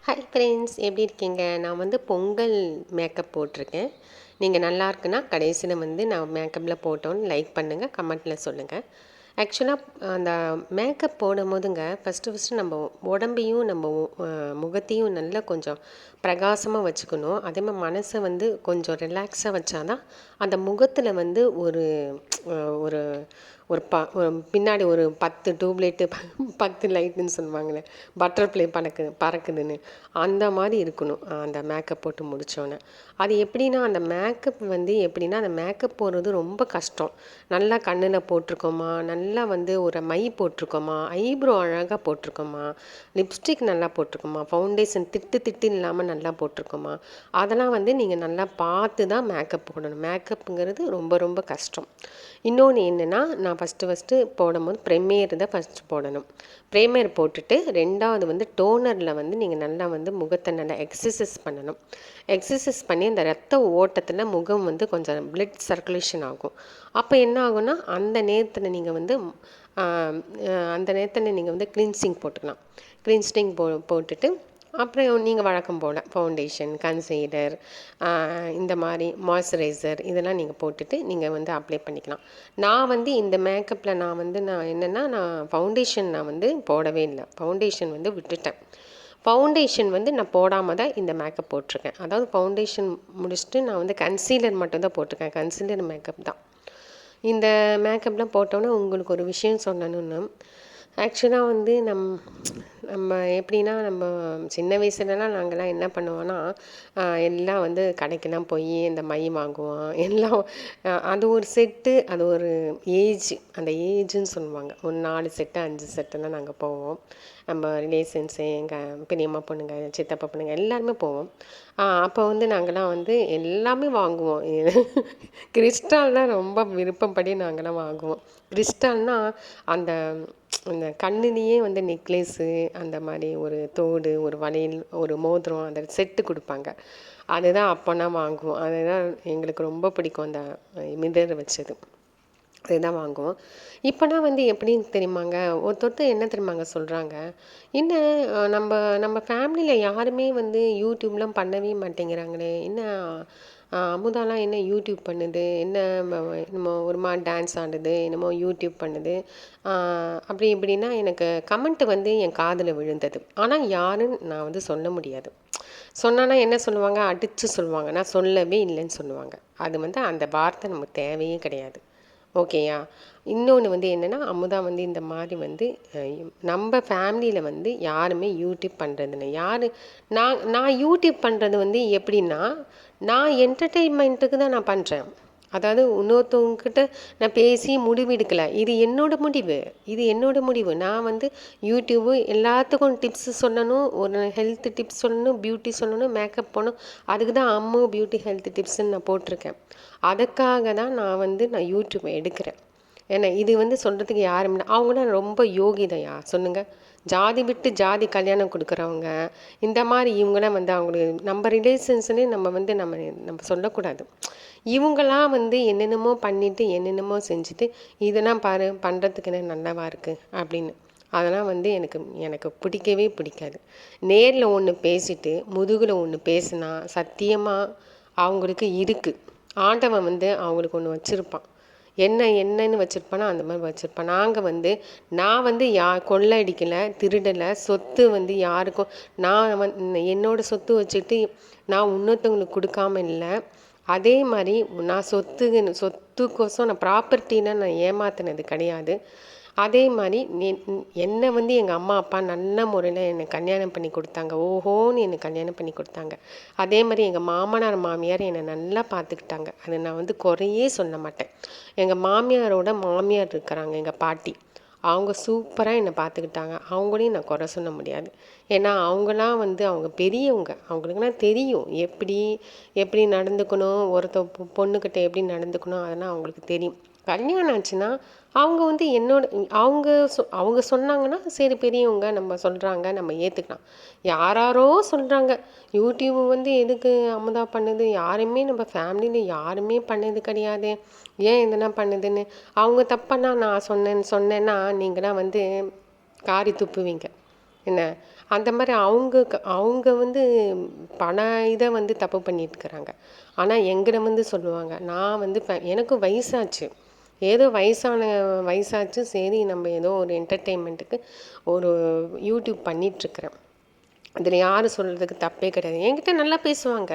Hi friends, எப்படி இருக்கீங்க? நான் வந்து பொங்கல் மேக்கப் போட்டிருக்கேன். நீங்கள் நல்லா இருக்குன்னா கடைசியில் வந்து நான் மேக்கப்பில் போட்டோன்னு லைக் பண்ணுங்கள், கமெண்ட்டில் சொல்லுங்கள். ஆக்சுவலாக அந்த மேக்கப் போடும்போதுங்க ஃபஸ்ட்டு நம்ம உடம்பையும் நம்ம முகத்தையும் நல்லா கொஞ்சம் பிரகாசமாக வச்சுக்கணும். அதே மாதிரி மனசை வந்து கொஞ்சம் ரிலாக்ஸாக வச்சாதான் அந்த முகத்தில் வந்து ஒரு ஒரு ஒரு பின்னாடி ஒரு 10 டியூப்லைட்டு 10 லைட்டுன்னு சொல்லுவாங்களே, பட்டர்ஃப்ளை பறக்குதுன்னு அந்த மாதிரி இருக்கணும். அந்த மேக்கப் போட்டு முடித்தோன்னே அது எப்படின்னா, அந்த மேக்கப் வந்து எப்படின்னா, அந்த மேக்கப் போடுறது ரொம்ப கஷ்டம். நல்லா கண்ணில் போட்டிருக்கோமா, நல்லா வந்து ஒரு மை போட்டிருக்கோமா, ஐப்ரோ அழகாக போட்டிருக்கோமா, லிப்ஸ்டிக் நல்லா போட்டிருக்கோமா, ஃபவுண்டேஷன் திட்டு திட்டு இல்லாமல் நல்லா போட்டிருக்கோமா, அதெல்லாம் வந்து நீங்கள் நல்லா பார்த்து தான் மேக்கப் போடணும். மேக்கப்புங்கிறது ரொம்ப ரொம்ப கஷ்டம். இன்னொன்று என்னென்னா, நான் ஃபஸ்ட்டு போடும்போது ப்ரைமர் தான் ஃபஸ்ட்டு போடணும். ப்ரைமர் போட்டுட்டு ரெண்டாவது வந்து டோனரில் வந்து நீங்கள் நல்லா வந்து முகத்தை நல்லா எக்ஸசைஸ் பண்ணணும். எக்ஸசைஸ் பண்ணி அந்த ரத்த ஓட்டத்தில் முகம் வந்து கொஞ்சம் பிளட் சர்க்குலேஷன் ஆகும். அப்போ என்ன ஆகும்னா, அந்த நேரத்தில் நீங்கள் வந்து கிளீன்சிங் போட்டுக்கலாம். கிளீன்சிங் போட்டுட்டு அப்புறம் நீங்கள் வழக்கம் போல் ஃபவுண்டேஷன், கன்சீலர், இந்த மாதிரி மாய்ஸ்சரைசர் இதெல்லாம் நீங்கள் போட்டுட்டு நீங்கள் வந்து அப்ளை பண்ணிக்கலாம். நான் வந்து இந்த மேக்கப்பில் நான் என்னென்னா, நான் ஃபவுண்டேஷன் வந்து போடவே இல்லை. ஃபவுண்டேஷன் வந்து விட்டுட்டேன். ஃபவுண்டேஷன் வந்து நான் போடாமல் தான் இந்த மேக்கப் போட்டிருக்கேன். அதாவது ஃபவுண்டேஷன் முடிச்சுட்டு நான் வந்து கன்சீலர் மட்டும்தான் போட்டிருக்கேன். கன்சீலர் மேக்கப் தான். இந்த மேக்கப்லாம் போட்டோன்னே உங்களுக்கு ஒரு விஷயம் சொல்லணும்னு, ஆக்சுவலாக வந்து நம்ம எப்படின்னா, நம்ம சின்ன வயசுலலாம் நாங்கள்லாம் என்ன பண்ணுவோன்னா, எல்லாம் வந்து கடைக்கெல்லாம் போய் இந்த மை வாங்குவோம். எல்லாம் அது ஒரு செட்டு, அது ஒரு ஏஜ், அந்த ஏஜுன்னு சொல்லுவாங்க. ஒரு 4 செட்டு 5 செட்டுலாம் நாங்கள் போவோம். நம்ம ரிலேஷன்ஸு, எங்கள் பெரியம்மா பொண்ணுங்க, சித்தப்பா பொண்ணுங்க எல்லாருமே போவோம். அப்போ வந்து நாங்கள்லாம் வந்து எல்லாமே வாங்குவோம். கிறிஸ்டால்லாம் ரொம்ப விருப்பப்படி நாங்கள்லாம் வாங்குவோம். கிறிஸ்டால்னால் அந்த அந்த கண்ணுலேயே வந்து நெக்லஸ்ஸு, அந்த மாதிரி ஒரு தோடு, ஒரு வளையல், ஒரு மோதிரம், அந்த செட்டு கொடுப்பாங்க. அதுதான் அப்போனா வாங்குவோம். அதுதான் எங்களுக்கு ரொம்ப பிடிக்கும், அந்த மிதர் வச்சது. அதுதான் வாங்குவோம். இப்போனா வந்து எப்படின்னு தெரியுமாங்க, ஒருத்தர் என்ன தெரியுமாங்க சொல்கிறாங்க, என்ன நம்ம நம்ம ஃபேமிலியில் யாருமே வந்து யூடியூப்லாம் பண்ணவே மாட்டேங்கிறாங்களே, என்ன அமுதாலாம் என்ன யூடியூப் பண்ணுது, என்ன என்னமோ ஒரு மாதிரி டான்ஸ் ஆடுது, என்னமோ யூடியூப் பண்ணுது, அப்படி இப்படின்னா எனக்கு கமெண்ட் வந்து என் காதில் விழுந்தது. ஆனால் யாருன்னு நான் வந்து சொல்ல முடியாது. சொன்னான்னா என்ன சொல்லுவாங்க, அடித்து சொல்லுவாங்க. நான் சொல்லவே இல்லைன்னு சொல்லுவாங்க. அது வந்து அந்த வார்த்தை நமக்கு தேவையே கிடையாது. ஓகேயா? இன்னொன்று வந்து என்னென்னா, அமுதா வந்து இந்த மாதிரி வந்து நம்ம ஃபேமிலியில் வந்து யாருமே யூடியூப் பண்ணுறதில்ல. நான் யூடியூப் பண்ணுறது வந்து எப்படின்னா, நான் என்டர்டெயின்மெண்ட்டுக்கு தான் நான் பண்ணுறேன். அதாவது இன்னொருத்தவங்கக்கிட்ட நான் பேசி முடிவெடுக்கலை. இது என்னோட முடிவு. நான் வந்து யூடியூபு எல்லாத்துக்கும் டிப்ஸு சொல்லணும், ஒரு ஹெல்த் டிப்ஸ் சொல்லணும், பியூட்டி சொல்லணும், மேக்கப் போகணும். அதுக்கு தான் அம்மு பியூட்டி ஹெல்த் டிப்ஸுன்னு நான் போட்டிருக்கேன். அதுக்காக தான் நான் யூடியூப் எடுக்கிறேன். ஏன்னா இது வந்து சொல்கிறதுக்கு யாரும் இல்லை. அவங்களாம் ரொம்ப யோகிதையா சொல்லுங்கள். ஜாதி விட்டு ஜாதி கல்யாணம் கொடுக்குறவங்க, இந்த மாதிரி இவங்களாம் வந்து அவங்களுக்கு நம்ம ரிலேஷன்ஸ்னே நம்ம சொல்லக்கூடாது. இவங்களாம் வந்து என்னென்னமோ பண்ணிவிட்டு என்னென்னமோ செஞ்சுட்டு, இதெல்லாம் பாரு பண்ணுறதுக்கு என்ன நல்லாவா இருக்குது அப்படின்னு. அதெல்லாம் வந்து எனக்கு பிடிக்கவே பிடிக்காது. நேரில் ஒன்று பேசிட்டு முதுகில் ஒன்று பேசினா சத்தியமாக அவங்களுக்கு இருக்குது. ஆண்டவன் வந்து அவங்களுக்கு ஒன்று வச்சுருப்பான். என்னன்னு வச்சுருப்பானோ அந்த மாதிரி வச்சுருப்பான். நான் வந்து கொள்ளை அடிக்கலை, திருடலை, சொத்து வந்து யாருக்கும் என்னோடய சொத்து வச்சுட்டு நான் இன்னொருத்தவங்களுக்கு கொடுக்காம இல்லை. அதே மாதிரி நான் சொத்துக்கோசம் நான் ப்ராப்பர்ட்டினா நான் ஏமாத்தினது கிடையாது. அதே மாதிரி என்னை வந்து எங்கள் அம்மா அப்பா நல்ல முறையில் என்னை கல்யாணம் பண்ணி கொடுத்தாங்க. ஓஹோன்னு என்னை கல்யாணம் பண்ணி கொடுத்தாங்க. அதே மாதிரி எங்கள் மாமனார் மாமியார் என்னை நல்லா பார்த்துக்கிட்டாங்க. அதை நான் வந்து குறையே சொல்ல மாட்டேன். எங்கள் மாமியாரோட மாமியார் இருக்கிறாங்க, எங்கள் பாட்டி. அவங்க சூப்பராக என்னை பார்த்துக்கிட்டாங்க. அவங்களையும் நான் குறை சொல்ல முடியாது. ஏன்னா அவங்களாம் வந்து அவங்க பெரியவங்க. அவங்களுக்குலாம் தெரியும் எப்படி நடந்துக்கணும், பொண்ணுக்கிட்ட எப்படி நடந்துக்கணும், அதெல்லாம் அவங்களுக்கு தெரியும். கல்யாணம் ஆச்சுன்னா அவங்க வந்து அவங்க சொன்னாங்கன்னா சரி, பெரியவங்க நம்ம சொல்கிறாங்க, நம்ம ஏற்றுக்கலாம். யாராரோ சொல்கிறாங்க யூடியூப் வந்து எதுக்கு அமுதா பண்ணுது, யாருமே நம்ம ஃபேமிலியில் யாருமே பண்ணது கிடையாது, ஏன் இதெல்லாம் பண்ணுதுன்னு. அவங்க தப்பானா நான் சொன்னேன்னா நீங்களாம் வந்து காரி துப்புவீங்க என்ன. அந்த மாதிரி அவங்க வந்து பல இதை வந்து தப்பு பண்ணிட்டுருக்குறாங்க. ஆனால் எங்களை வந்து சொல்லுவாங்க, நான் வந்து எனக்கு வயசாச்சு, ஏதோ வயசாச்சு, சரி நம்ம ஏதோ ஒரு என்டர்டெயின்மெண்ட்டுக்கு ஒரு யூடியூப் பண்ணிகிட்ருக்குறேன். இதில் யார் சொல்கிறதுக்கு தப்பே கிடையாது. என்கிட்ட நல்லா பேசுவாங்க,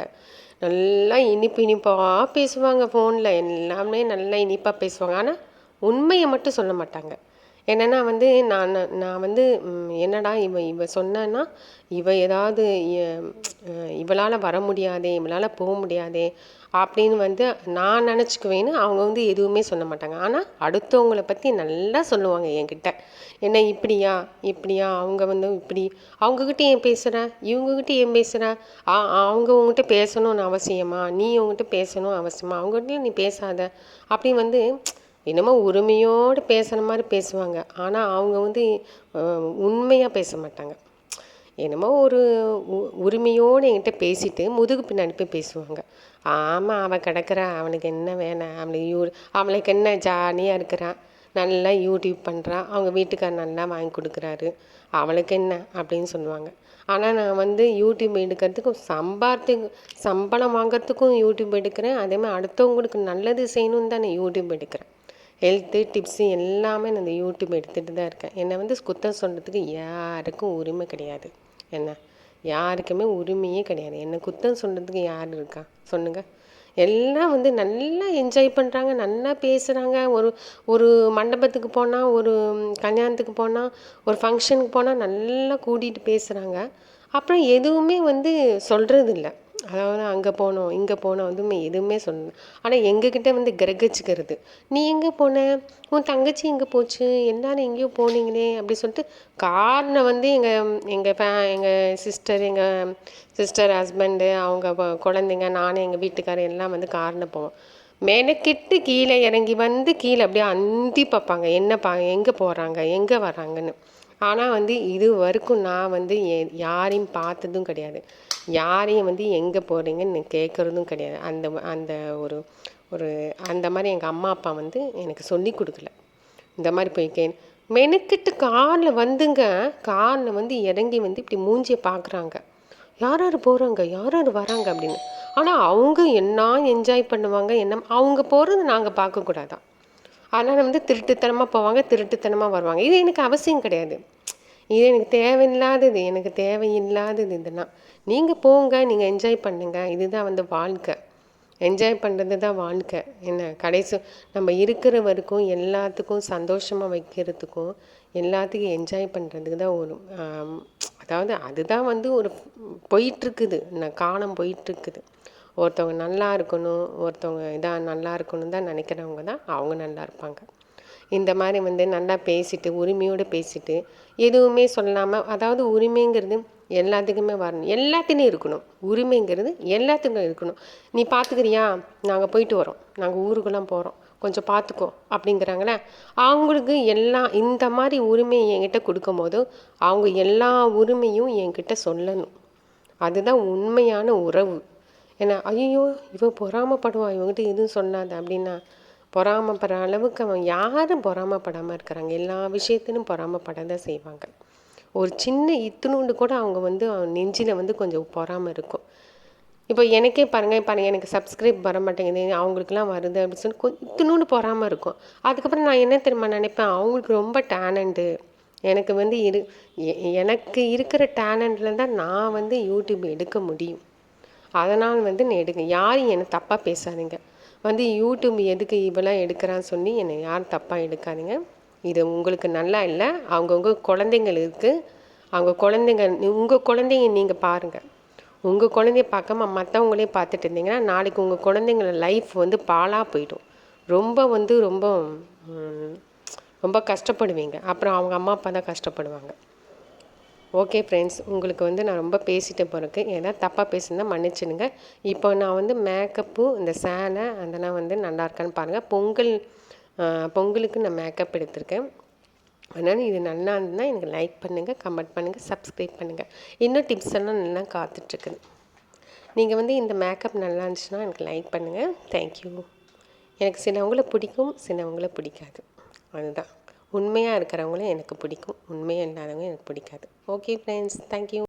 நல்லா இனிப்பாக பேசுவாங்க. ஃபோனில் எல்லாமே நல்லா இனிப்பாக பேசுவாங்க. ஆனால் உண்மையை மட்டும் சொல்ல மாட்டாங்க. என்னென்னா வந்து நான் வந்து என்னடா இவ சொன்னான்னா ஏதாவது இவளால் வர முடியாதே, இவளால் போக முடியாதே அப்படின்னு வந்து நான் நினச்சிக்குவேன்னு அவங்க வந்து எதுவுமே சொல்ல மாட்டாங்க. ஆனால் அடுத்தவங்கள பற்றி நல்லா சொல்லுவாங்க என்கிட்ட. என்ன இப்படியா இப்படியா, அவங்க வந்து இப்படி, அவங்கக்கிட்ட ஏன் பேசுகிற, இவங்கக்கிட்ட ஏன் பேசுகிற, அவங்க உங்ககிட்ட பேசணும்னு அவசியமா, நீ உங்ககிட்ட பேசணும் அவசியமா, அவங்ககிட்ட நீ பேசாத அப்படின்னு வந்து என்னமோ உரிமையோடு பேசுகிற மாதிரி பேசுவாங்க. ஆனால் அவங்க வந்து உண்மையாக பேச மாட்டாங்க. என்னமோ ஒரு உரிமையோடு என்கிட்ட பேசிட்டு முதுகு பின்னாடி போய் பேசுவாங்க. ஆமாம், அவன் கிடக்குறா, அவனுக்கு என்ன வேலை, அவளுக்கு என்ன ஜாலியாக இருக்கிறான், நல்லா யூடியூப் பண்ணுறான், அவங்க வீட்டுக்கார் நல்லா வாங்கி கொடுக்குறாரு, அவளுக்கு என்ன அப்படின்னு சொல்லுவாங்க. ஆனால் நான் வந்து யூடியூப் எடுக்கிறதுக்கும் சம்பளம் வாங்கிறதுக்கும் யூடியூப் எடுக்கிறேன். அதேமாதிரி அடுத்தவங்களுக்கு நல்லது செய்யணுன்னு தான் நான் யூடியூப் எடுக்கிறேன். ஹெல்த்து டிப்ஸு எல்லாமே நான் இந்த யூடியூப் எடுத்துகிட்டு தான் இருக்கேன். என்னை வந்து குத்தம் சொல்கிறதுக்கு யாருக்கும் உரிமை கிடையாது. என்ன, யாருக்குமே உரிமையே கிடையாது. என்னை குத்தம் சொல்கிறதுக்கு யார் இருக்கா சொல்லுங்கள்? எல்லாம் வந்து நல்லா என்ஜாய் பண்ணுறாங்க, நல்லா பேசுகிறாங்க. ஒரு மண்டபத்துக்கு போனால், ஒரு கல்யாணத்துக்கு போனால், ஒரு ஃபங்க்ஷனுக்கு போனால் நல்லா கூட்டிகிட்டு பேசுகிறாங்க. அப்புறம் எதுவுமே வந்து சொல்கிறது இல்லை. அதாவது அங்கே போனோம் இங்கே போனோம் எதுவுமே சொல்லணும். ஆனால் எங்ககிட்ட வந்து கிரகிச்சுக்கிறது, நீ எங்கே போன, உன் தங்கச்சி எங்கே போச்சு, எல்லாரும் எங்கேயோ போனீங்களே அப்படி சொல்லிட்டு காரணம் வந்து எங்கள் சிஸ்டர் ஹஸ்பண்டு, அவங்க குழந்தைங்க, நானும் எங்கள் வீட்டுக்காரர் எல்லாம் வந்து காரில் போவோம். மெனக்கிட்டு கீழே இறங்கி வந்து கீழே அப்படியே அந்தி பார்ப்பாங்க, எங்கே போகிறாங்க எங்கே வராங்கன்னு. ஆனால் வந்து இது வரைக்கும் நான் வந்து யாரையும் பார்த்ததும் கிடையாது, யாரையும் வந்து எங்கே போகிறீங்கன்னு கேட்குறதும் கிடையாது. அந்த ஒரு அந்த மாதிரி எங்கள் அம்மா அப்பா வந்து எனக்கு சொல்லி கொடுக்கல. இந்த மாதிரி போய் மெனக்கிட்டு காரில் வந்து இறங்கி வந்து இப்படி மூஞ்சியை பார்க்குறாங்க, யார் யார் போகிறாங்க யார் யார் வராங்க அப்படின்னு. ஆனால் அவங்க என்ன என்ஜாய் பண்ணுவாங்க, என்ன அவங்க போகிறது நாங்கள் பார்க்கக்கூடாதான். அதனால் வந்து திருட்டுத்தனமாக போவாங்க, திருட்டுத்தனமாக வருவாங்க. இது எனக்கு அவசியம் கிடையாது, இது எனக்கு தேவையில்லாதது இதெல்லாம். நீங்கள் போங்க, நீங்கள் என்ஜாய் பண்ணுங்கள், இதுதான் வந்து வாழ்க்கை. என்ஜாய் பண்ணுறது தான் வாழ்க்கை. என்ன கடைசி நம்ம இருக்கிற வரைக்கும் எல்லாத்துக்கும் சந்தோஷமாக வைக்கிறதுக்கும் எல்லாத்துக்கும் என்ஜாய் பண்ணுறதுக்கு தான் ஒரு அதாவது அதுதான் வந்து ஒரு போயிட்டுருக்குது, காலம் போயிட்டுருக்குது. ஒருத்தவங்க நல்லா இருக்கணும், ஒருத்தவங்க நல்லா இருக்கணும் தான் நினைக்கிறவங்க தான் அவங்க நல்லா இருப்பாங்க. இந்த மாதிரி வந்து நல்லா பேசிட்டு உரிமையோடு பேசிட்டு எதுவுமே சொல்லாமல், அதாவது உரிமைங்கிறது எல்லாத்துக்குமே வரணும், எல்லாத்துலேயும் இருக்கணும். உரிமைங்கிறது எல்லாத்துக்கும் இருக்கணும். நீ பார்த்துக்கிறியா, நாங்கள் போயிட்டு வரோம், நாங்கள் ஊருக்கெல்லாம் போகிறோம், கொஞ்சம் பார்த்துக்கோ அப்படிங்கிறாங்களே, அவங்களுக்கு இந்த மாதிரி உரிமை என்கிட்ட கொடுக்கும்போது அவங்க எல்லா உரிமையும் என்கிட்ட சொல்லணும். அதுதான் உண்மையான உறவு. ஏன்னா ஐயோ இவன் பொறாமப்படுவான், இவங்ககிட்ட எதுவும் சொல்லாத அப்படின்னா, பொறாமப்படுற அளவுக்கு அவன் யாரும் பொறாமப்படாமல் இருக்கிறாங்க. எல்லா விஷயத்திலும் பொறாமப்பட தான் செய்வாங்க. ஒரு சின்ன இத்துணுண்டு கூட அவங்க வந்து நெஞ்சில் வந்து கொஞ்சம் பொறாமல் இருக்கும். இப்போ எனக்கே பாருங்கள், எனக்கு சப்ஸ்கிரைப் வர மாட்டேங்குது, அவங்களுக்குலாம் வருது அப்படின்னு சொல்லி இத்துணுண்டு பொறாமல் இருக்கும். அதுக்கப்புறம் நான் என்ன தெரியுமா நினைப்பேன், அவங்களுக்கு ரொம்ப டேலண்ட்டு, எனக்கு வந்து எனக்கு இருக்கிற டேலண்ட்டில் தான் நான் வந்து யூடியூப் எடுக்க முடியும். அதனால் வந்து நான் எடுங்க. யாரும் என்னை தப்பாக பேசாதீங்க. வந்து யூடியூப் எதுக்கு இவெல்லாம் எடுக்கிறான்னு சொல்லி என்னை யாரும் தப்பாக எடுக்காதீங்க. இது உங்களுக்கு நல்லா இல்லை. அவங்கவுங்க குழந்தைங்கள் இருக்குது, உங்கள் குழந்தைங்க நீங்கள் பாருங்கள். உங்கள் குழந்தைய பார்க்காம மற்றவங்களையும் பார்த்துட்டு இருந்தீங்கன்னா நாளைக்கு உங்கள் குழந்தைங்கள லைஃப் வந்து பாழாக போயிடும். ரொம்ப கஷ்டப்படுவீங்க. அப்புறம் அவங்க அம்மா அப்பா தான் கஷ்டப்படுவாங்க. ஓகே ஃப்ரெண்ட்ஸ், உங்களுக்கு வந்து நான் ரொம்ப பேசிட்ட பிறகு ஏதாவது தப்பாக பேசுனா மன்னிச்சிடுங்க. இப்போ நான் வந்து மேக்கப்பு, இந்த சேலை அதெல்லாம் வந்து நல்லா இருக்கான்னு பாருங்கள். பொங்கலுக்கு நான் மேக்கப் எடுத்திருக்கேன். அதனால் இது நல்லா இருந்ததுன்னா எனக்கு லைக் பண்ணுங்கள், கமெண்ட் பண்ணுங்கள், சப்ஸ்கிரைப் பண்ணுங்கள். இன்னும் டிப்ஸ் எல்லாம் நல்லா காத்துட்ருக்குது. நீங்கள் வந்து இந்த மேக்கப் நல்லா இருந்துச்சுன்னா எனக்கு லைக் பண்ணுங்கள். தேங்க்யூ. எனக்கு சிலவங்கள பிடிக்கும், சிலவங்கள பிடிக்காது, அதுதான். உண்மையாக இருக்கிறவங்களும் எனக்கு பிடிக்கும், உண்மையாக இல்லாதவங்க எனக்கு பிடிக்காது. Okay friends, thank you.